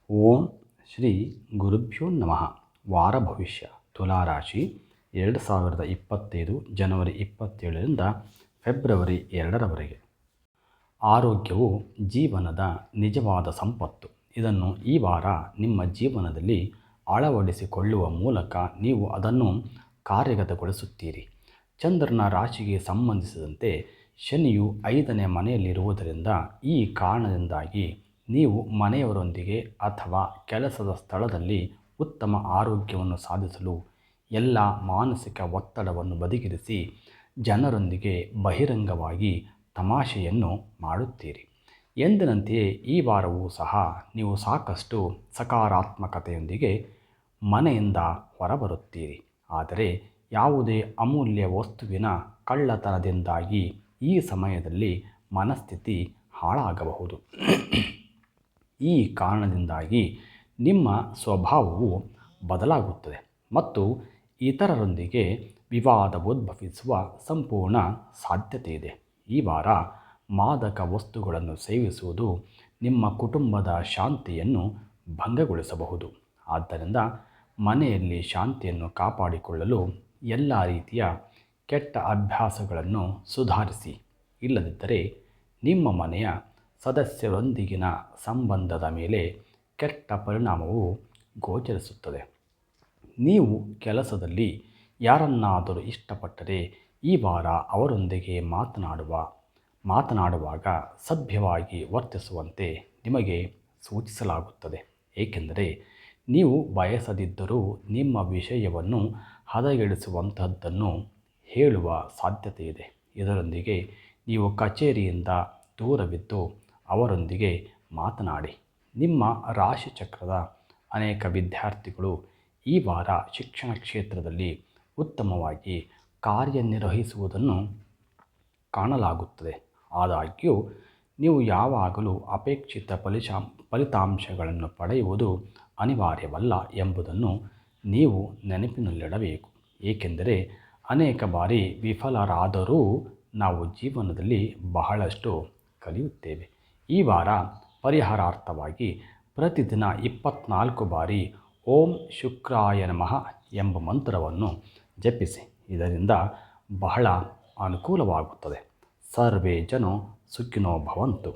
ಓಂ ಶ್ರೀ ಗುರುಭ್ಯೋ ನಮಃ. ವಾರ ಭವಿಷ್ಯ ತುಲಾರಾಶಿ 2025 ಜನವರಿ 27ರಿಂದ ಫೆಬ್ರವರಿ 2ರವರೆಗೆ. ಆರೋಗ್ಯವು ಜೀವನದ ನಿಜವಾದ ಸಂಪತ್ತು. ಇದನ್ನು ಈ ವಾರ ನಿಮ್ಮ ಜೀವನದಲ್ಲಿ ಅಳವಡಿಸಿಕೊಳ್ಳುವ ಮೂಲಕ ನೀವು ಅದನ್ನು ಕಾರ್ಯಗತಗೊಳಿಸುತ್ತೀರಿ. ಚಂದ್ರನ ರಾಶಿಗೆ ಸಂಬಂಧಿಸಿದಂತೆ ಶನಿಯು 5ನೇ ಮನೆಯಲ್ಲಿರುವುದರಿಂದ ಈ ಕಾರಣದಿಂದಾಗಿ ನೀವು ಮನೆಯವರೊಂದಿಗೆ ಅಥವಾ ಕೆಲಸದ ಸ್ಥಳದಲ್ಲಿ ಉತ್ತಮ ಆರೋಗ್ಯವನ್ನು ಸಾಧಿಸಲು ಎಲ್ಲ ಮಾನಸಿಕ ಒತ್ತಡವನ್ನು ಬದಿಗಿರಿಸಿ ಜನರೊಂದಿಗೆ ಬಹಿರಂಗವಾಗಿ ತಮಾಷೆಯನ್ನು ಮಾಡುತ್ತೀರಿ. ಎಂದಿನಂತೆಯೇ ಈ ವಾರವೂ ಸಹ ನೀವು ಸಾಕಷ್ಟು ಸಕಾರಾತ್ಮಕತೆಯೊಂದಿಗೆ ಮನೆಯಿಂದ ಹೊರಬರುತ್ತೀರಿ. ಆದರೆ ಯಾವುದೇ ಅಮೂಲ್ಯ ವಸ್ತುವಿನ ಕಳ್ಳತನದಿಂದಾಗಿ ಈ ಸಮಯದಲ್ಲಿ ಮನಸ್ಥಿತಿ ಹಾಳಾಗಬಹುದು. ಈ ಕಾರಣದಿಂದಾಗಿ ನಿಮ್ಮ ಸ್ವಭಾವವು ಬದಲಾಗುತ್ತದೆ ಮತ್ತು ಇತರರೊಂದಿಗೆ ವಿವಾದ ಉದ್ಭವಿಸುವ ಸಂಪೂರ್ಣ ಸಾಧ್ಯತೆ ಇದೆ. ಈ ವಾರ ಮಾದಕ ವಸ್ತುಗಳನ್ನು ಸೇವಿಸುವುದು ನಿಮ್ಮ ಕುಟುಂಬದ ಶಾಂತಿಯನ್ನು ಭಂಗಗೊಳಿಸಬಹುದು. ಆದ್ದರಿಂದ ಮನೆಯಲ್ಲಿ ಶಾಂತಿಯನ್ನು ಕಾಪಾಡಿಕೊಳ್ಳಲು ಎಲ್ಲ ರೀತಿಯ ಕೆಟ್ಟ ಅಭ್ಯಾಸಗಳನ್ನು ಸುಧಾರಿಸಿ. ಇಲ್ಲದಿದ್ದರೆ ನಿಮ್ಮ ಮನೆಯ ಸದಸ್ಯರೊಂದಿಗಿನ ಸಂಬಂಧದ ಮೇಲೆ ಕೆಟ್ಟ ಪರಿಣಾಮವು ಗೋಚರಿಸುತ್ತದೆ. ನೀವು ಕೆಲಸದಲ್ಲಿ ಯಾರನ್ನಾದರೂ ಇಷ್ಟಪಟ್ಟರೆ ಈ ವಾರ ಅವರೊಂದಿಗೆ ಮಾತನಾಡುವಾಗ ಸಭ್ಯವಾಗಿ ವರ್ತಿಸುವಂತೆ ನಿಮಗೆ ಸೂಚಿಸಲಾಗುತ್ತದೆ. ಏಕೆಂದರೆ ನೀವು ಬಯಸದಿದ್ದರೂ ನಿಮ್ಮ ವಿಷಯವನ್ನು ಹದಗೆಡಿಸುವಂತಹದ್ದನ್ನು ಹೇಳುವ ಸಾಧ್ಯತೆ ಇದೆ. ಇದರೊಂದಿಗೆ ನೀವು ಕಚೇರಿಯಿಂದ ದೂರವಿದ್ದು ಅವರೊಂದಿಗೆ ಮಾತನಾಡಿ. ನಿಮ್ಮ ರಾಶಿಚಕ್ರದ ಅನೇಕ ವಿದ್ಯಾರ್ಥಿಗಳು ಈ ವಾರ ಶಿಕ್ಷಣ ಕ್ಷೇತ್ರದಲ್ಲಿ ಉತ್ತಮವಾಗಿ ಕಾರ್ಯನಿರ್ವಹಿಸುವುದನ್ನು ಕಾಣಲಾಗುತ್ತದೆ. ಆದಾಗ್ಯೂ ನೀವು ಯಾವಾಗಲೂ ಅಪೇಕ್ಷಿತ ಫಲಿತಾಂಶಗಳನ್ನು ಪಡೆಯುವುದು ಅನಿವಾರ್ಯವಲ್ಲ ಎಂಬುದನ್ನು ನೀವು ನೆನಪಿನಲ್ಲಿಡಬೇಕು. ಏಕೆಂದರೆ ಅನೇಕ ಬಾರಿ ವಿಫಲರಾದರೂ ನಾವು ಜೀವನದಲ್ಲಿ ಬಹಳಷ್ಟು ಕಲಿಯುತ್ತೇವೆ. ಈ ವಾರ ಪರಿಹಾರಾರ್ಥವಾಗಿ ಪ್ರತಿದಿನ 24 ಬಾರಿ ಓಂ ಶುಕ್ರಾಯ ನಮಃ ಎಂಬ ಮಂತ್ರವನ್ನು ಜಪಿಸಿ. ಇದರಿಂದ ಬಹಳ ಅನುಕೂಲವಾಗುತ್ತದೆ. ಸರ್ವೇ ಜನೋ ಸುಖಿನೋ ಭವಂತು.